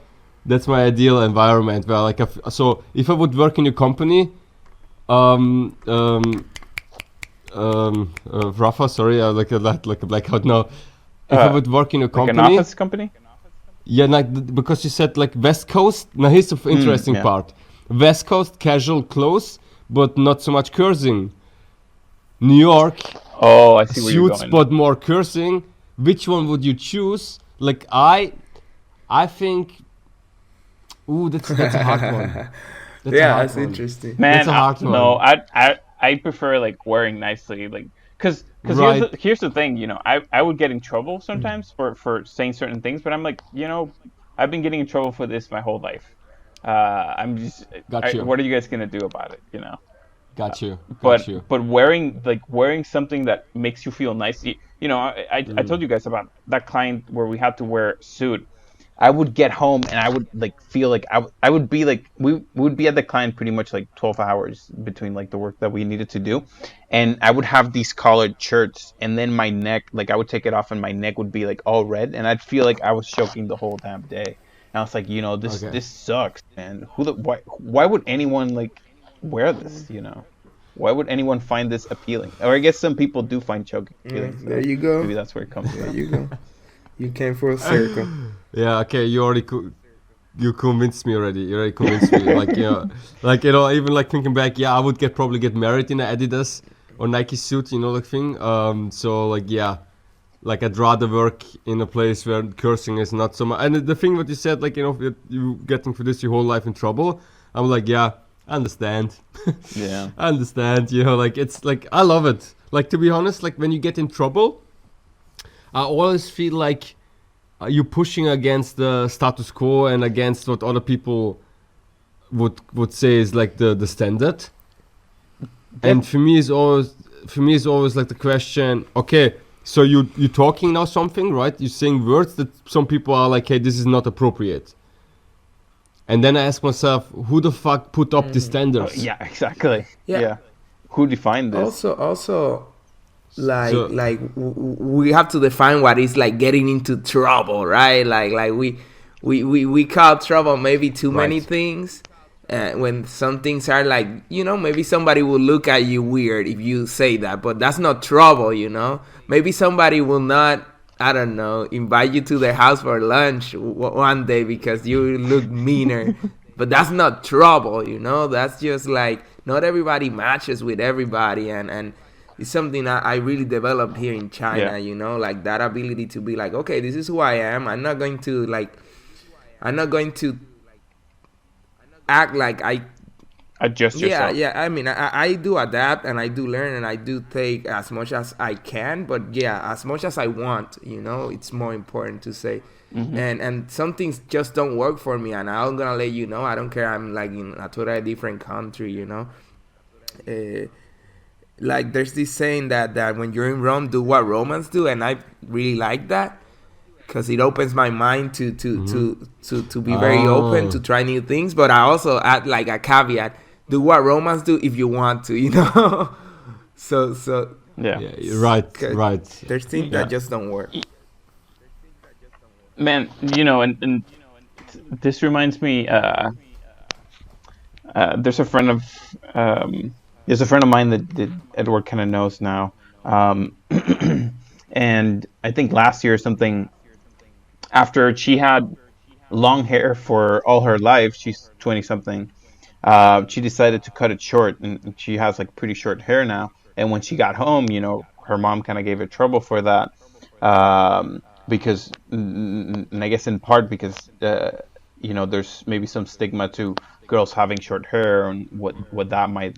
ideal environment where like, so if I would work in a company, Rafa, sorry, I like a blackout now. If I would work in a company, like an office company? Yeah, like because you said like West Coast. Now here's the interesting part: West Coast casual clothes, but not so much cursing. New York, I see where you're suits, going. but more cursing. Which one would you choose? Like I think. Ooh, that's a hard one. That's interesting. Man, that's a hard one. No, I prefer like wearing nicely, like because Right. here's the thing, I would get in trouble sometimes for saying certain things, but I'm like, I've been getting in trouble for this my whole life. I'm just, what are you guys gonna do about it, Got you. But wearing something that makes you feel nice. I told you guys about that client where we had to wear a suit. I would get home and I would like feel like I would be like we would be at the client pretty much like 12 hours between like the work that we needed to do, and I would have these collared shirts, and then my neck, like I would take it off and my neck would be like all red, and I'd feel like I was choking the whole damn day. And I was like, this sucks, man. Why would anyone like wear this? Why would anyone find this appealing? Or I guess some people do find choking appealing. So there you go. Maybe that's where it comes from. There you go. You came for a circle. Yeah, okay, you already you convinced me already. You already convinced me. Like even like thinking back, I would probably get married in an Adidas or Nike suit, like thing. So like like I'd rather work in a place where cursing is not so much. And the thing what you said, like you getting for this your whole life in trouble. I'm like, I understand. Yeah, I understand. Like it's like I love it. Like to be honest, like when you get in trouble, I always feel like you're pushing against the status quo and against what other people would say is like the standard. And for me is always like the question, okay, so you talking now something, right? You're saying words that some people are like, hey, this is not appropriate. And then I ask myself, who the fuck put up the standards? yeah, exactly. Yeah. Yeah, who defined this? Also, we have to define what is like getting into trouble, right? Like we we call trouble maybe too many Right. things. When some things are like, maybe somebody will look at you weird if you say that, but that's not trouble, Maybe somebody will not, I don't know, invite you to their house for lunch one day because you look meaner. But that's not trouble, That's just like, not everybody matches with everybody. And it's something that I really developed here in China, Yeah. Like that ability to be like, okay, this is who I am. I'm not going to act like I Adjust yeah, yourself. yeah. I mean, I do adapt and I do learn and I do take as much as I can, but yeah, as much as I want, it's more important to say. Hmm. And some things just don't work for me, and I'm gonna let you know. I don't care. I'm like in a totally different country, Uh, like there's this saying that when you're in Rome, do what Romans do, and I really like that because it opens my mind Mm-hmm. to be very open to Oh. try new things. But I also add like a caveat: do what Romans do if you want to, so Yeah. Yeah, right, 'cause right. there's things Yeah. that just don't work. Man, and this reminds me. There's a friend of there's a friend of mine that Edward kind of knows now. Um, and I think last year or something, after she had long hair for all her life, she's 20 something. She decided to cut it short, and she has like pretty short hair now. And when she got home, her mom kind of gave her trouble for that, because, and I guess in part because, there's maybe some stigma to girls having short hair and what that might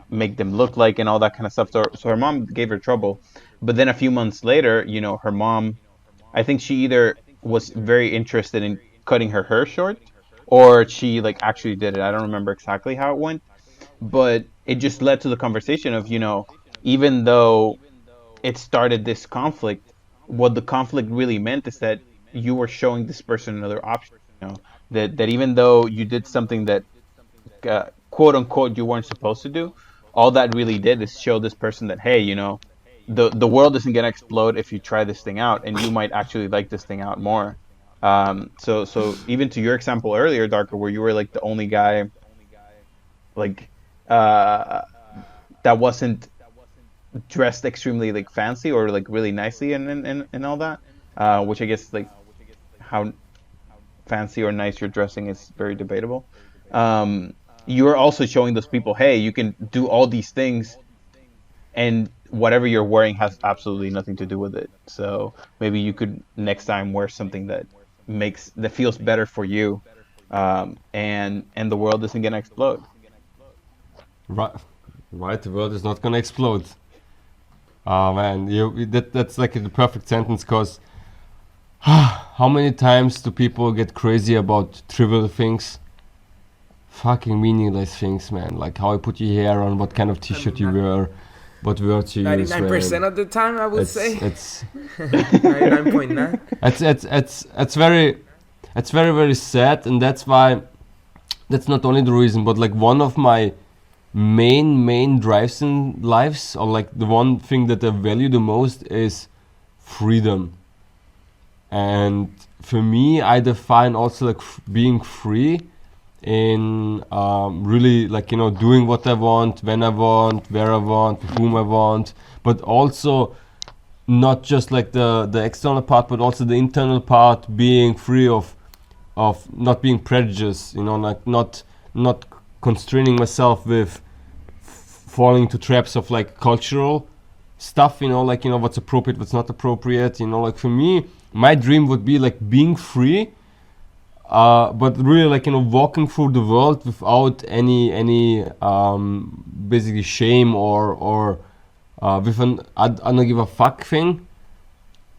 make them look like and all that kind of stuff. So her mom gave her trouble, but then a few months later, her mom, I think she either was very interested in cutting her hair short, or she like actually did it. I don't remember exactly how it went, but it just led to the conversation of, even though it started this conflict, what the conflict really meant is that you were showing this person another option, that even though you did something that, quote unquote, you weren't supposed to do, all that really did is show this person that, hey, the world isn't gonna explode if you try this thing out, and you might actually like this thing out more. So even to your example earlier, Darker, where you were like the only guy, like, uh that wasn't dressed extremely like fancy or like really nicely and all that, which I guess like how fancy or nice you're dressing is very debatable. Um, you're also showing those people, hey, you can do all these things, and whatever you're wearing has absolutely nothing to do with it. So maybe you could next time wear something that feels better for you, and the world isn't gonna explode. Right, right. The world is not gonna explode. Oh man, that's like the perfect sentence. Cause how many times do people get crazy about trivial things? Fucking meaningless things, man. Like how I put your hair on, what kind of T-shirt you wear, what words you use, 99% man. of the time, I would It's say. it's 99.9. it's very very sad, and that's why that's not only the reason, but like one of my main drives in lives, or like the one thing that I value the most is freedom. And for me, I define also like being free in really like doing what I want, when I want, where I want, with whom I want, but also not just like the external part, but also the internal part, being free of not being prejudiced, like not constraining myself with falling into traps of like cultural stuff, like what's appropriate, what's not appropriate, like for me, my dream would be like being free, but really like walking through the world without any basically shame or with an I don't give a fuck thing,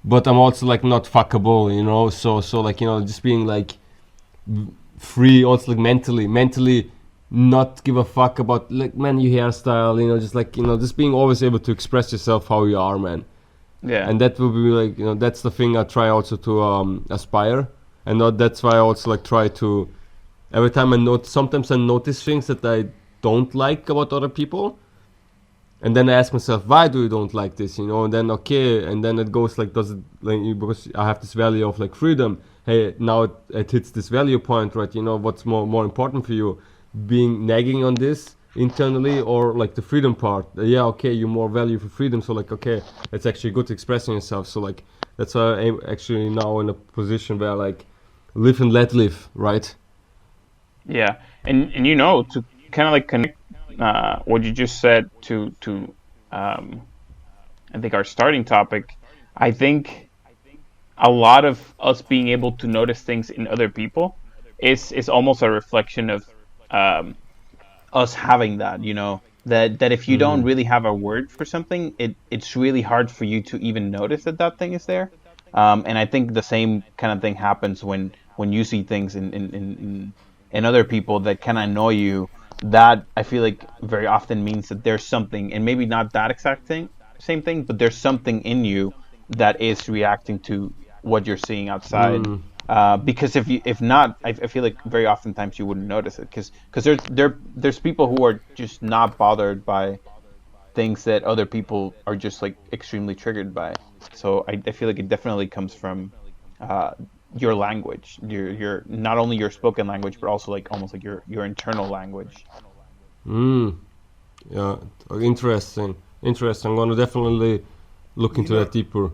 but I'm also like not fuckable, so like just being like free, also like mentally not give a fuck about like man your hairstyle, just like just being always able to express yourself how you are, man. Yeah. And that will be like that's the thing I try also to aspire, and that's why I also like try to every time sometimes I notice things that I don't like about other people, and then I ask myself, why do you don't like this, and then okay, and then it goes like, does it like, because I have this value of like freedom, hey, now it hits this value point, right? You know, what's more important for you, being nagging on this internally, or like the freedom part? Yeah, okay, you more value for freedom, so like, okay, it's actually good expressing yourself. So like that's why I'm actually now in a position where like live and let live, right? Yeah, and you know, to kind of like connect what you just said to um, I think our starting topic. I think a lot of us being able to notice things in other people is almost a reflection of um, us having that. You know, that if you don't Mm. really have a word for something, it's really hard for you to even notice that that thing is there. And I think the same kind of thing happens when you see things in other people that can annoy you. That I feel like very often means that there's something, and maybe not that exact thing, same thing, but there's something in you that is reacting to what you're seeing outside. Mm. Because if not, I feel like very oftentimes you wouldn't notice it, because there's people who are just not bothered by things that other people are just like extremely triggered by. So I feel like it definitely comes from uh, your language, your not only your spoken language, but also like almost like your internal language. Mm. Yeah, interesting. Interesting. I'm gonna definitely look You into know, that deeper.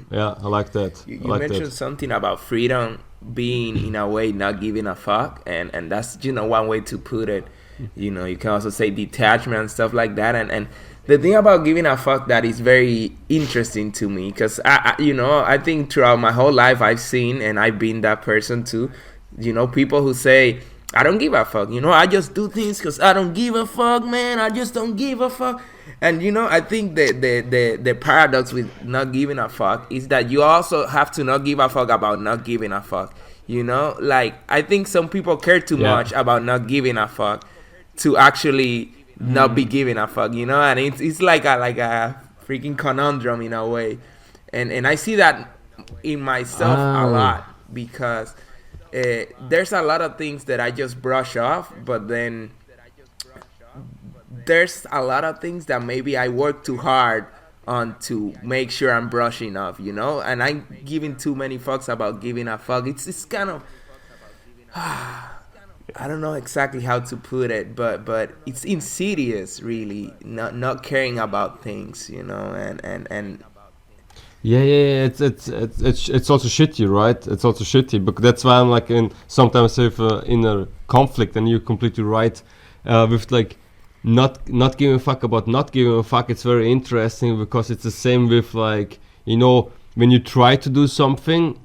Yeah, I like that. I you like mentioned that. something about freedom being in a way not giving a fuck, and that's one way to put it. You can also say detachment and stuff like that, and the thing about giving a fuck that is very interesting to me, because I think throughout my whole life I've seen, and I've been that person too, people who say, I don't give a fuck, I just do things because I don't give a fuck, man, I just don't give a fuck. And I think the paradox with not giving a fuck is that you also have to not give a fuck about not giving a fuck. Like, I think some people care too Yeah. much about not giving a fuck to actually not be giving a fuck, and it's like a freaking conundrum in a way. And I see that in myself a Ah. lot, because there's a lot of things that I just brush off, but then there's a lot of things that maybe I work too hard on to make sure I'm brushing off, and I'm giving too many fucks about giving a fuck. It's kind of I don't know exactly how to put it, but it's insidious, really, not caring about things, and Yeah, yeah, yeah. It's also shitty, right? It's also shitty, but that's why I'm like in sometimes with inner conflict, and you're completely right. With like not giving a fuck about not giving a fuck. It's very interesting because it's the same with like, when you try to do something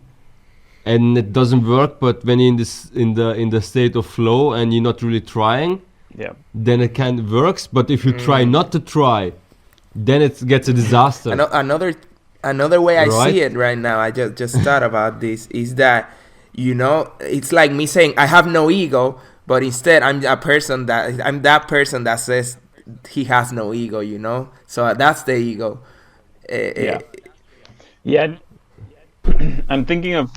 and it doesn't work, but when you're in the state of flow and you're not really trying, Yeah. then it kind of works. But if you try not to try, then it gets a disaster, another way I right? see it right now, I just thought about this, is that it's like me saying I have no ego, but instead I'm that person that says he has no ego, so that's the ego. Yeah. Yeah. I'm thinking of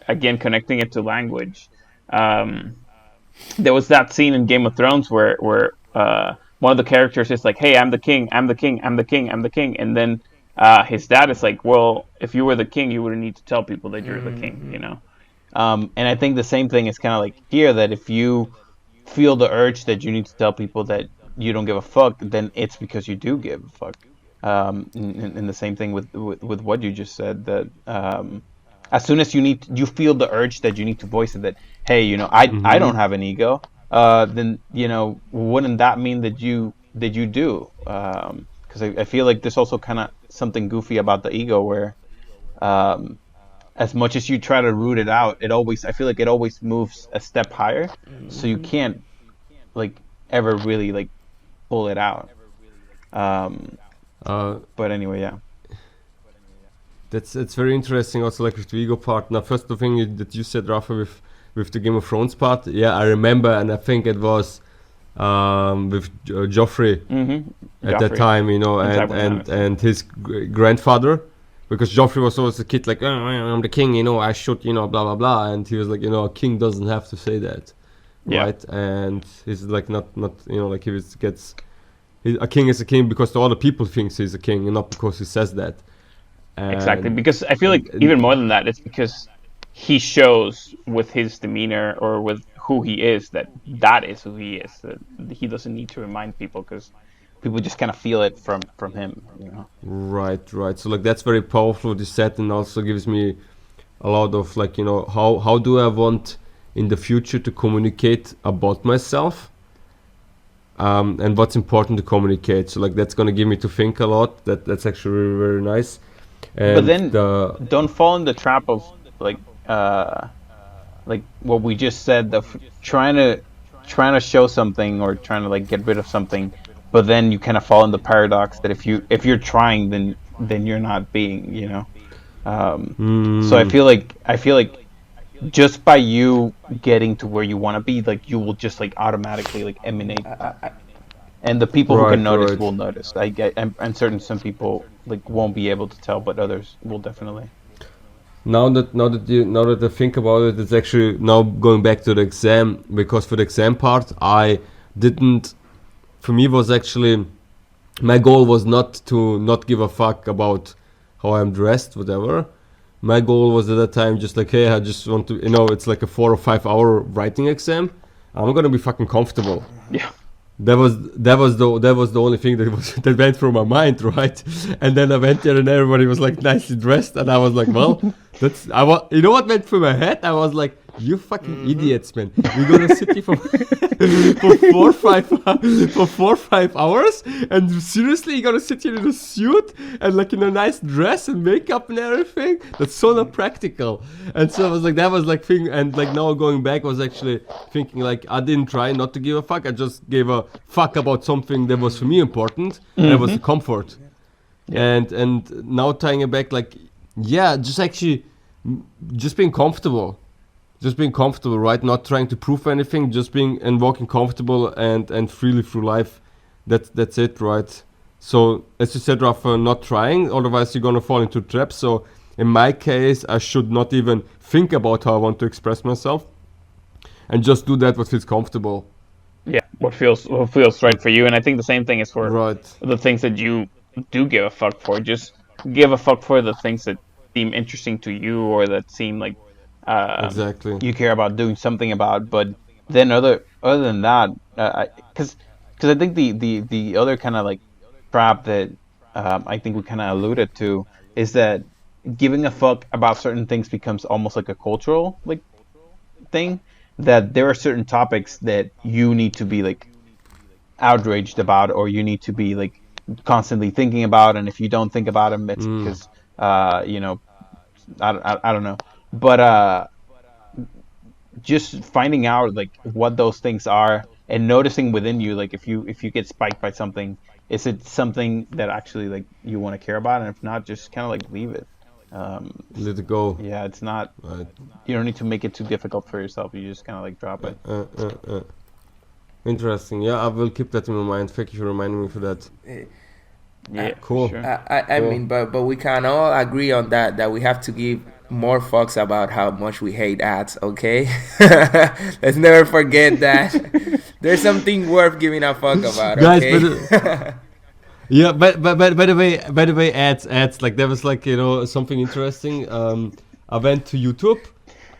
again connecting it to language. Um, there was that scene in Game of Thrones where one of the characters is like, "Hey, I'm the king. I'm the king. I'm the king. I'm the king," and then his dad is like, "Well, if you were the king, you wouldn't need to tell people that you're the king," you know. And I think the same thing is kind of like here, that if you feel the urge that you need to tell people that you don't give a fuck, then it's because you do give a fuck. And the same thing with what you just said, that as soon as you feel the urge that you need to voice it, that hey, I don't have an ego, then wouldn't that mean that you do? Because I feel like there's also kind of something goofy about the ego where um, as much as you try to root it out, I feel like it always moves a step higher, so you can't like ever really like pull it out. Um, Uh, but anyway, yeah. That's it's very interesting. Also, like with the ego part. Now, first the thing that you said, Rafa, with the Game of Thrones part. Yeah, I remember, and I think it was with Joffrey at that Joffrey. time, And and his grandfather, because Joffrey was always a kid like, oh, I'm the king, I should, blah blah blah, and he was like, a king doesn't have to say that, Yeah. right? And he's like not like a king is a king because the other people thinks he's a king, and not because he says that. Exactly, and because I feel like even more than that, it's because he shows with his demeanor or with who he is that that is who he is. That he doesn't need to remind people because people just kind of feel it from him. You know. right. So like that's very powerful what you said, and also gives me a lot of like, how do I want in the future to communicate about myself, and what's important to communicate. So like that's gonna give me to think a lot. That's actually very, very nice. But And then the don't fall in the trap of like uh like what we just said of trying to show something or trying to like get rid of something, but then you kind of fall in the paradox that if you're trying, then you're not being, you know. So I feel like just by you getting to where you want to be, like you will just like automatically like emanate that, and the people who can notice right. will notice. I'm certain some people like won't be able to tell, but others will definitely. Now that I think about it, it's actually now going back to the exam, because for the exam part, I didn't. For me, was actually my goal was not to not give a fuck about how I'm dressed, whatever. My goal was at that time just like, hey, I just want to, it's like a 4 or 5 hour writing exam. I'm gonna be fucking comfortable. Yeah. That was the only thing that was that went through my mind, right? And then I went there and everybody was like nicely dressed, and I was like, well, you know what went through my head? I was like, you fucking idiots, man! We're gonna sit here for for 4 or 5 hours, and seriously, you're gonna sit here in a suit and like in a nice dress and makeup and everything? That's so not practical. And so I was like, that was like thing, and like now going back, was actually thinking like I didn't try not to give a fuck. I just gave a fuck about something that was for me important, and it was the comfort. Yeah. And now tying it back, like, yeah, just actually just being comfortable. Just being comfortable, right? Not trying to prove anything, just being and walking comfortable and freely through life. That's it, right? So as you said, Rafa, not trying, otherwise you're gonna fall into traps. So in my case, I should not even think about how I want to express myself, and just do that what feels comfortable. Yeah, what feels right for you, and I think the same thing is for Right. the things that you do give a fuck for. Just give a fuck for the things that seem interesting to you or that seem like Exactly. you care about doing something about. But then other than that, because I think the other kind of like trap that I think we kind of alluded to is that giving a fuck about certain things becomes almost like a cultural like thing, that there are certain topics that you need to be like outraged about or you need to be like constantly thinking about, and if you don't think about them it's because you know, I don't know, but just finding out like what those things are and noticing within you, like if you get spiked by something, is it something that actually like you want to care about, and if not, just kind of like leave it. Let it go. Yeah, it's not, Right. you don't need to make it too difficult for yourself, you just kind of like drop it. Interesting. Yeah, I will keep that in my mind. Thank you for reminding me for that. Yeah, Cool. sure. I Cool. mean, but we can all agree on that we have to give more fucks about how much we hate ads. Okay, let's never forget that. There's something worth giving a fuck about. Guys, Okay. yeah, but by the way, ads, like there was like, something interesting. I went to YouTube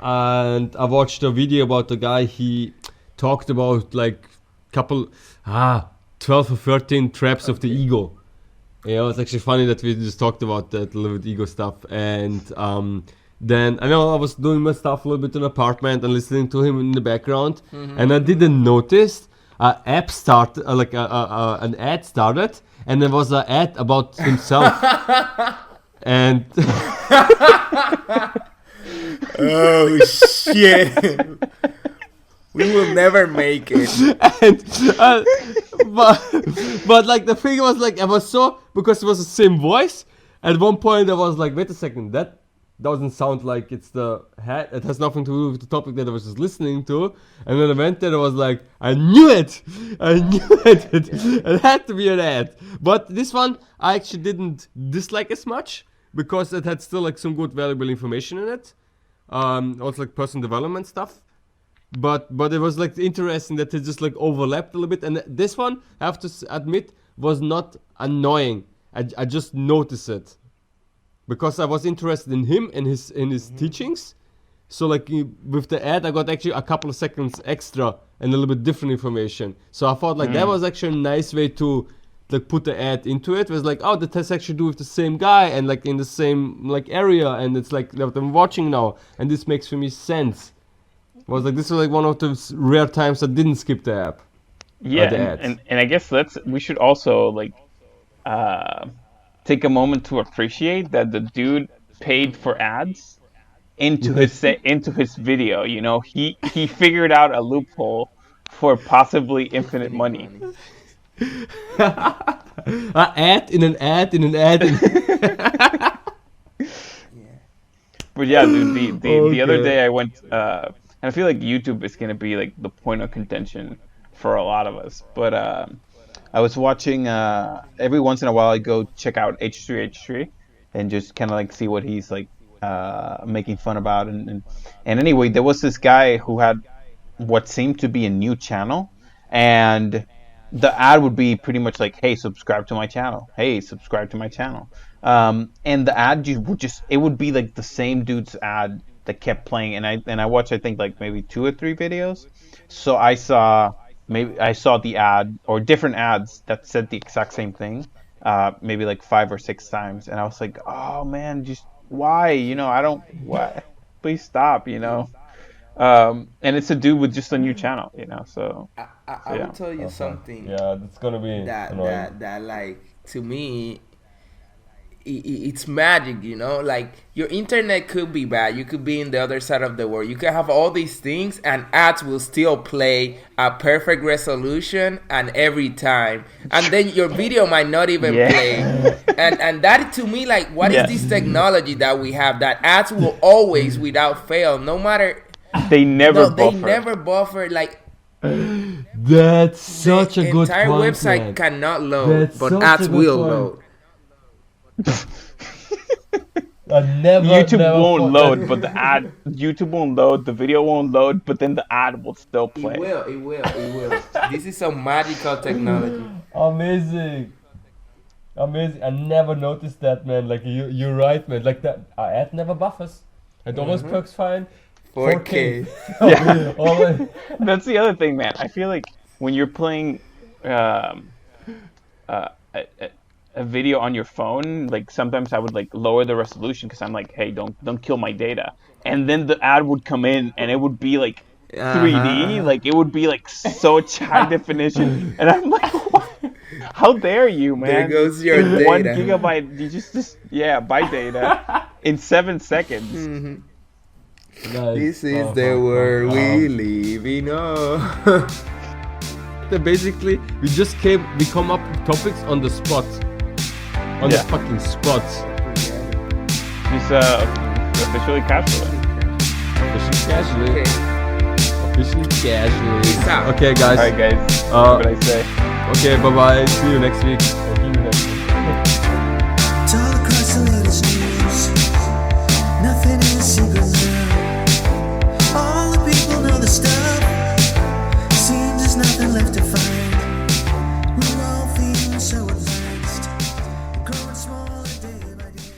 and I watched a video about the guy. He talked about like couple 12 or 13 traps of the ego. Yeah, it's actually funny that we just talked about that little bit ego stuff. And then I know I was doing my stuff a little bit in the apartment and listening to him in the background, and I didn't notice app start like an ad started, and there was an ad about himself. And Oh shit. We will never make it. and but like the thing was like I was so, because it was the same voice. At one point I was like, wait a second, that doesn't sound like it's the hat. It has nothing to do with the topic that I was just listening to. And then I went there, I was like, I knew it. It had to be an ad. But this one I actually didn't dislike as much, because it had still like some good valuable information in it. Also like personal development stuff. But it was like interesting that it just like overlapped a little bit, and this one I have to admit was not annoying. I just noticed it. because I was interested in him and his teachings. So like with the ad, I got actually a couple of seconds extra and a little bit different information. So I thought like that was actually a nice way to like put the ad into it. It was like, oh, that has actually do with the same guy and like in the same like area, and it's like what I'm watching now, and this makes for me sense. I was like, this was like one of those rare times I didn't skip the app. Yeah, The ads. and I guess we should also like take a moment to appreciate that the dude paid for ads into his video. You know, he figured out a loophole for possibly infinite money. Ad in an ad in an ad. But yeah, dude, the other Okay. day I went, and I feel like YouTube is gonna be like the point of contention for a lot of us. But I was watching. Every once in a while, I go check out H3H3 and just kind of like see what he's like making fun about. And anyway, there was this guy who had what seemed to be a new channel, and the ad would be pretty much like, "Hey, subscribe to my channel. Hey, subscribe to my channel." And the ad it would be like the same dude's ad that kept playing, and I watched I think like maybe 2 or 3 videos. So I saw the ad or different ads that said the exact same thing, maybe like 5 or 6 times, and I was like, oh man, just why? You know, I don't. Why? Please stop. You know. And it's a dude with just a new channel. You know. So I will yeah. tell you something Yeah, that's gonna be annoying. that like to me it's magic, you know. Like your internet could be bad, you could be in the other side of the world, you can have all these things and ads will still play at perfect resolution and every time, and then your video might not even Yeah. play. And that to me, like, what is Yes. this technology that we have that ads will always without fail, no matter. They never No, they buffer. never buffer. Like That's such a the good entire point, website man. cannot load, That's but such ads a good will point. load. I never YouTube never won't thought load, that- but YouTube won't load, the video won't load, but then the ad will still play. It will. This is some magical technology. Amazing. I never noticed that, man. Like you're right, man. Like that ad never buffers. It always works fine. 4K. Yeah. Always. That's the other thing, man. I feel like when you're playing a video on your phone, like sometimes I would like lower the resolution because I'm like, hey, don't kill my data. And then the ad would come in and it would be like 3D, like it would be like such high definition, and I'm like, what? How dare you, man? There goes your In data. 1 GB, you just buy data in 7 seconds. Nice. This is the world we live in. Oh. Basically, we come up with topics on the spot. On the Yeah. fucking spot. Just officially casual. Officially casually. Okay. Officially casually. Peace out. Okay, guys. All right, guys. What I say? Okay, bye bye. See you next week. It's all across the latest news. Nothing is secret now. All the people know the stuff. Seems there's nothing left to find. We're all feeling so advanced. Growing smaller day by day.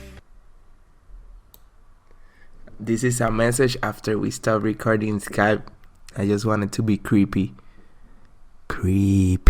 This is a message after we stopped recording Skype. I just wanted to be creepy. Creepy.